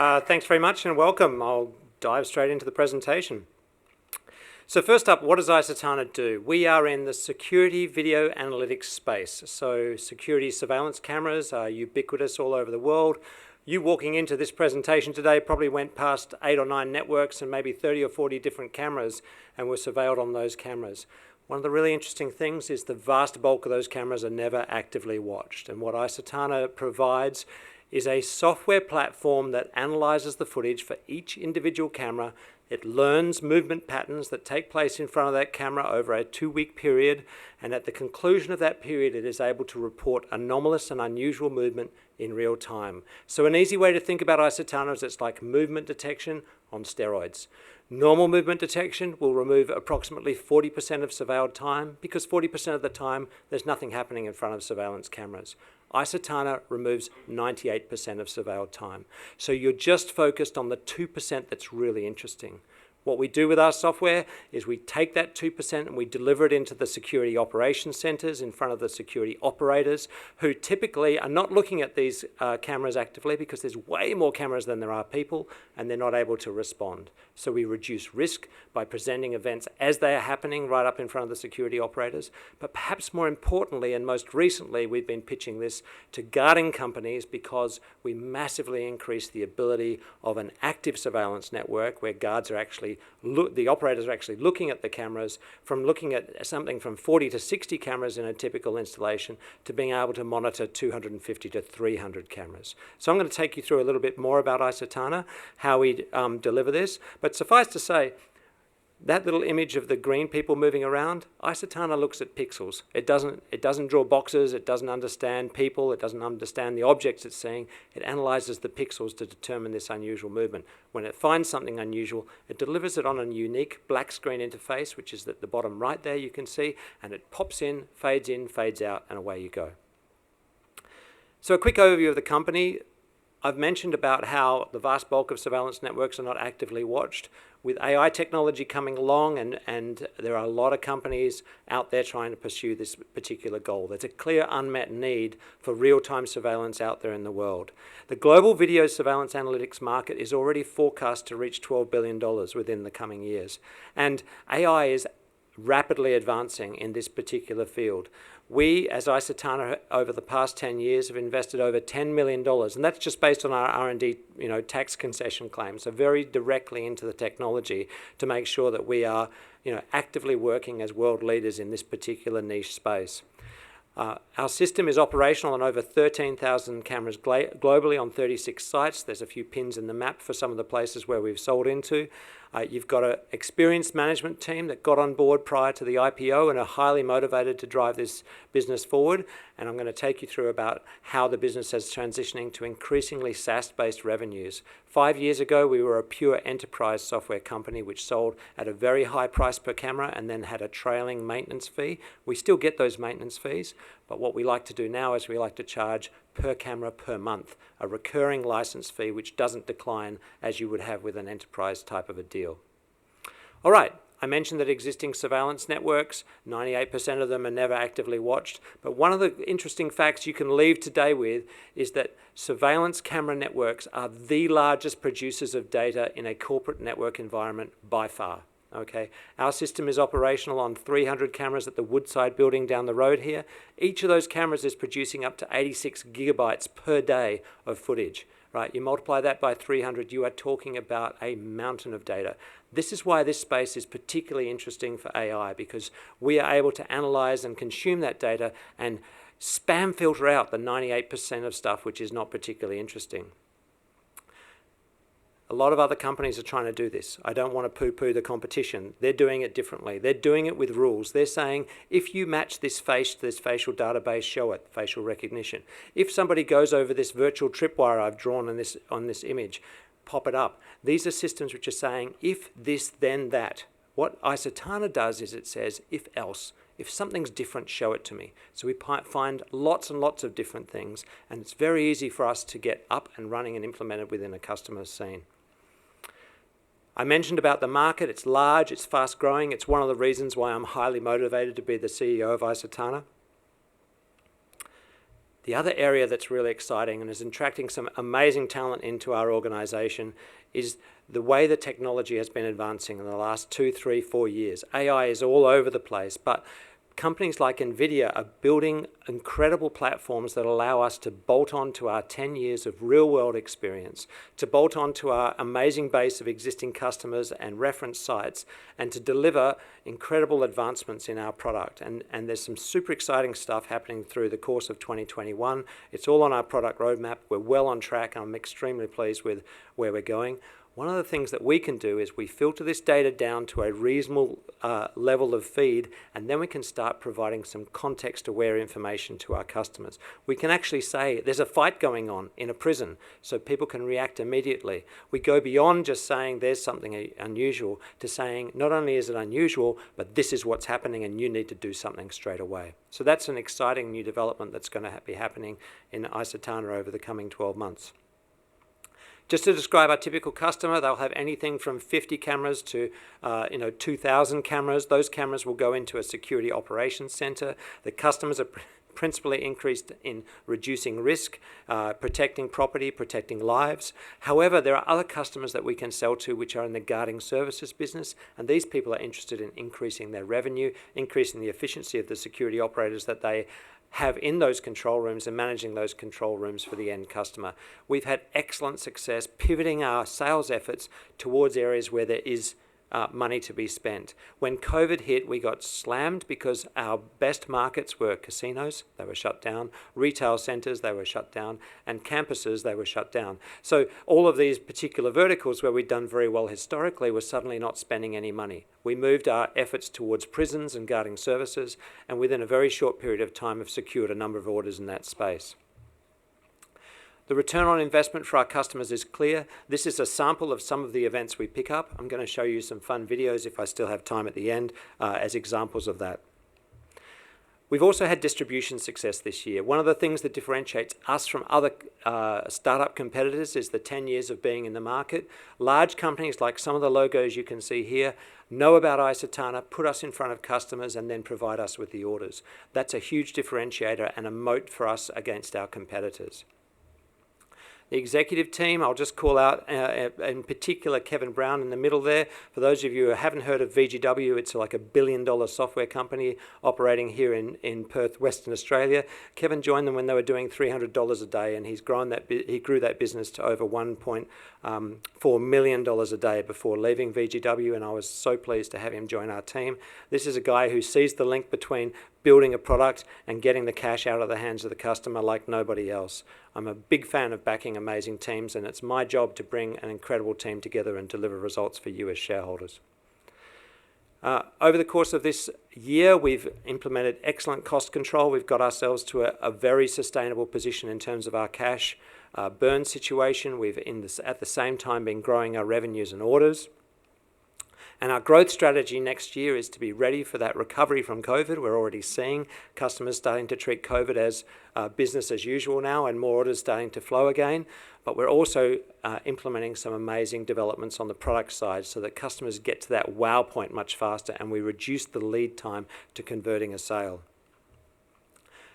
Thanks very much and welcome. I'll dive straight into the presentation. So first up, what does Isotana do? We are in the security video analytics space. So security surveillance cameras are ubiquitous all over the world. You walking into this presentation today probably went past 8 or 9 networks and maybe 30 or 40 different cameras and were surveilled on those cameras. One of the really interesting things is the vast bulk of those cameras are never actively watched. And what Isotana provides is a software platform that analyzes the footage for each individual camera. It learns movement patterns that take place in front of that camera over a 2-week period, and at the conclusion of that period, it is able to report anomalous and unusual movement in real time. So an easy way to think about Isotana is it's like movement detection on steroids. Normal movement detection will remove approximately 40% of surveilled time because 40% of the time there's nothing happening in front of surveillance cameras. Isotana removes 98% of surveilled time. So you're just focused on the 2% that's really interesting. What we do with our software is we take that 2% and we deliver it into the security operations centers in front of the security operators who typically are not looking at these cameras actively because there's way more cameras than there are people and they're not able to respond. So we reduce risk by presenting events as they are happening right up in front of the security operators. But perhaps more importantly and most recently, we've been pitching this to guarding companies because we massively increase the ability of an active surveillance network where guards are actually the operators are actually looking at the cameras, from looking at something from 40 to 60 cameras in a typical installation to being able to monitor 250 to 300 cameras. So I'm going to take you through a little bit more about Isotana, how we deliver this. But suffice to say, that little image of the green people moving around, Isotana looks at pixels. It doesn't draw boxes, it doesn't understand people, it doesn't understand the objects it's seeing. It analyzes the pixels to determine this unusual movement. When it finds something unusual, it delivers it on a unique black screen interface, which is at the bottom right there you can see, and it pops in, fades out, and away you go. So a quick overview of the company. I've mentioned about how the vast bulk of surveillance networks are not actively watched. With AI technology coming along, and there are a lot of companies out there trying to pursue this particular goal. There's a clear unmet need for real-time surveillance out there in the world. The global video surveillance analytics market is already forecast to reach $12 billion within the coming years. And AI is rapidly advancing in this particular field. We, as Isotana, over the past 10 years, have invested over $10 million, and that's just based on our R&D tax concession claims, so very directly into the technology to make sure that we are actively working as world leaders in this particular niche space. Our system is operational on over 13,000 cameras globally on 36 sites. There's a few pins in the map for some of the places where we've sold into. You've got an experienced management team that got on board prior to the IPO and are highly motivated to drive this business forward. And I'm going to take you through about how the business is transitioning to increasingly SaaS-based revenues. 5 years ago, we were a pure enterprise software company which sold at a very high price per camera and then had a trailing maintenance fee. We still get those maintenance fees, but what we like to do now is we like to charge per camera per month, a recurring license fee which doesn't decline as you would have with an enterprise type of a deal. All right, I mentioned that existing surveillance networks, 98% of them are never actively watched, but one of the interesting facts you can leave today with is that surveillance camera networks are the largest producers of data in a corporate network environment by far. Okay, our system is operational on 300 cameras at the Woodside building down the road here. Each of those cameras is producing up to 86 gigabytes per day of footage. Right, you multiply that by 300, you are talking about a mountain of data. This is why this space is particularly interesting for AI, because we are able to analyze and consume that data and spam filter out the 98% of stuff which is not particularly interesting. A lot of other companies are trying to do this. I don't want to poo-poo the competition. They're doing it differently. They're doing it with rules. They're saying, if you match this face to this facial database, show it, facial recognition. If somebody goes over this virtual tripwire I've drawn on this image, pop it up. These are systems which are saying, if this, then that. What Isotana does is it says, if else. If something's different, show it to me. So we find lots and lots of different things, and it's very easy for us to get up and running and implemented within a customer's scene. I mentioned about the market. It's large, it's fast growing. It's one of the reasons why I'm highly motivated to be the CEO of Isotana. The other area that's really exciting and is attracting some amazing talent into our organization is the way the technology has been advancing in the last 2, 3, 4 years. AI is all over the place, but companies like NVIDIA are building incredible platforms that allow us to bolt on to our 10 years of real-world experience, to bolt on to our amazing base of existing customers and reference sites, and to deliver incredible advancements in our product. And there's some super exciting stuff happening through the course of 2021. It's all on our product roadmap. We're well on track, and I'm extremely pleased with where we're going. One of the things that we can do is we filter this data down to a reasonable level of feed, and then we can start providing some context-aware information to our customers. We can actually say there's a fight going on in a prison, so people can react immediately. We go beyond just saying there's something unusual to saying not only is it unusual, but this is what's happening and you need to do something straight away. So that's an exciting new development that's going to be happening in Isotana over the coming 12 months. Just to describe our typical customer, they'll have anything from 50 cameras to 2,000 cameras. Those cameras will go into a security operations center. The customers are principally increased in reducing risk, protecting property, protecting lives. However, there are other customers that we can sell to which are in the guarding services business, and these people are interested in increasing their revenue, increasing the efficiency of the security operators that they have in those control rooms and managing those control rooms for the end customer. We've had excellent success pivoting our sales efforts towards areas where there is money to be spent. When COVID hit, we got slammed because our best markets were casinos, they were shut down, retail centers, they were shut down, and campuses, they were shut down. So all of these particular verticals where we'd done very well historically were suddenly not spending any money. We moved our efforts towards prisons and guarding services, and within a very short period of time have secured a number of orders in that space. The return on investment for our customers is clear. This is a sample of some of the events we pick up. I'm going to show you some fun videos if I still have time at the end as examples of that. We've also had distribution success this year. One of the things that differentiates us from other startup competitors is the 10 years of being in the market. Large companies like some of the logos you can see here know about Isotana, put us in front of customers, and then provide us with the orders. That's a huge differentiator and a moat for us against our competitors. The executive team, I'll just call out in particular Kevin Brown in the middle there. For those of you who haven't heard of VGW, it's like $1 billion software company operating here in Perth, Western Australia. Kevin joined them when they were doing $300 a day, and he grew that business to over $1.4 million a day before leaving VGW, and I was so pleased to have him join our team. This is a guy who sees the link between building a product and getting the cash out of the hands of the customer like nobody else. I'm a big fan of backing amazing teams, and it's my job to bring an incredible team together and deliver results for you as shareholders. Over the course of this year, we've implemented excellent cost control. We've got ourselves to a very sustainable position in terms of our cash burn situation. We've at the same time been growing our revenues and orders. And our growth strategy next year is to be ready for that recovery from COVID. We're already seeing customers starting to treat COVID as business as usual now, and more orders starting to flow again. But we're also implementing some amazing developments on the product side so that customers get to that wow point much faster, and we reduce the lead time to converting a sale.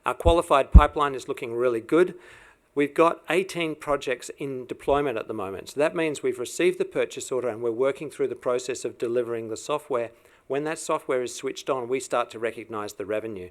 Our qualified pipeline is looking really good. We've got 18 projects in deployment at the moment. So that means we've received the purchase order and we're working through the process of delivering the software. When that software is switched on, we start to recognize the revenue.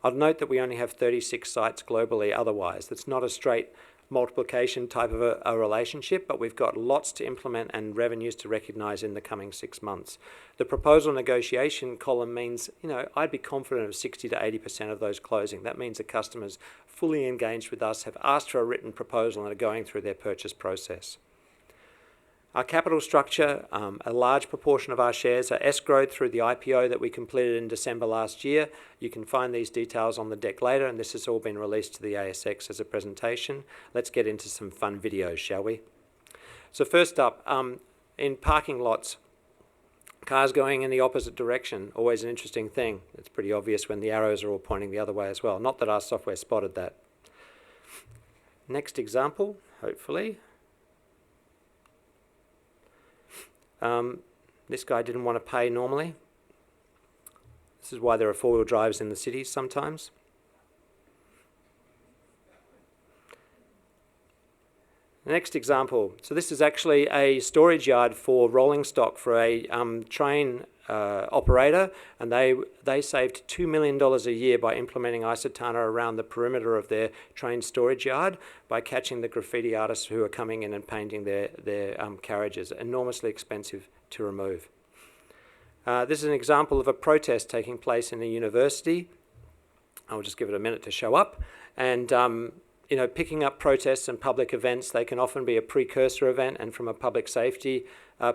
I'll note that we only have 36 sites globally otherwise. That's not a straight multiplication type of a relationship, but we've got lots to implement and revenues to recognize in the coming 6 months. The proposal negotiation column means, I'd be confident of 60 to 80% of those closing. That means the customers fully engaged with us, have asked for a written proposal, and are going through their purchase process. Our capital structure, a large proportion of our shares are escrowed through the IPO that we completed in December last year. You can find these details on the deck later, and this has all been released to the ASX as a presentation. Let's get into some fun videos, shall we? So first up, in parking lots, cars going in the opposite direction, always an interesting thing. It's pretty obvious when the arrows are all pointing the other way as well. Not that our software spotted that. Next example, hopefully. This guy didn't want to pay normally. This is why there are four-wheel drives in the cities sometimes. Next example. So this is actually a storage yard for rolling stock for a train operator, and they saved $2 million a year by implementing Isotana around the perimeter of their train storage yard by catching the graffiti artists who are coming in and painting their carriages. Enormously expensive to remove. This is an example of a protest taking place in a university. I'll just give it a minute to show up. And you know, picking up protests and public events, they can often be a precursor event, and from a public safety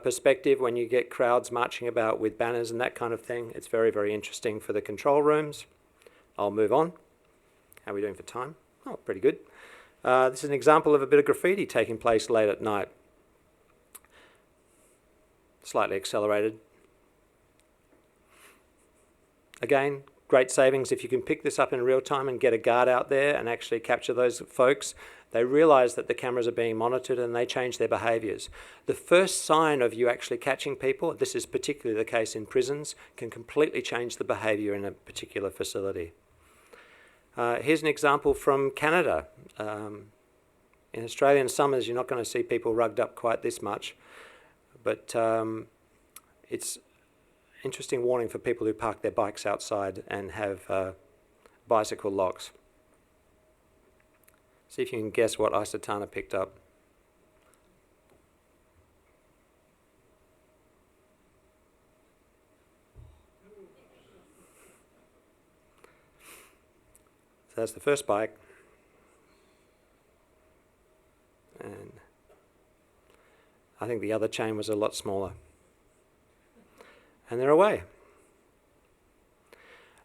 perspective, when you get crowds marching about with banners and that kind of thing, it's very, very interesting for the control rooms. I'll move on. How are we doing for time? Oh, pretty good. This is an example of a bit of graffiti taking place late at night. Slightly accelerated. Again, great savings if you can pick this up in real time and get a guard out there and actually capture those folks. They realise that the cameras are being monitored and they change their behaviours. The first sign of you actually catching people, this is particularly the case in prisons, can completely change the behaviour in a particular facility. Here's an example from Canada. In Australian summers, you're not going to see people rugged up quite this much, but it's interesting warning for people who park their bikes outside and have bicycle locks. See if you can guess what Isotana picked up. So that's the first bike. And I think the other chain was a lot smaller. And they're away.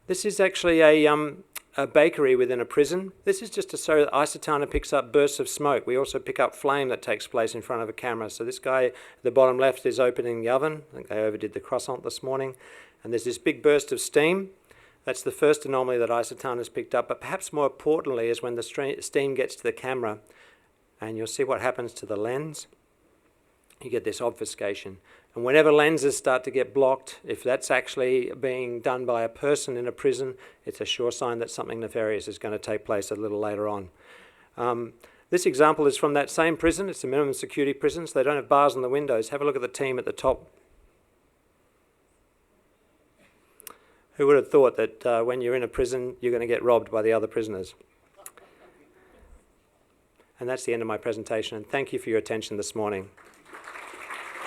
This is actually a bakery within a prison. This is just to show that Isotana picks up bursts of smoke. We also pick up flame that takes place in front of a camera. So this guy at the bottom left is opening the oven. I think they overdid the croissant this morning. And there's this big burst of steam. That's the first anomaly that Isotana's picked up. But perhaps more importantly is when the steam gets to the camera, and you'll see what happens to the lens. You get this obfuscation. And whenever lenses start to get blocked, if that's actually being done by a person in a prison, it's a sure sign that something nefarious is going to take place a little later on. This example is from that same prison. It's a minimum security prison, so they don't have bars on the windows. Have a look at the team at the top. Who would have thought that when you're in a prison, you're going to get robbed by the other prisoners? And that's the end of my presentation, and thank you for your attention this morning.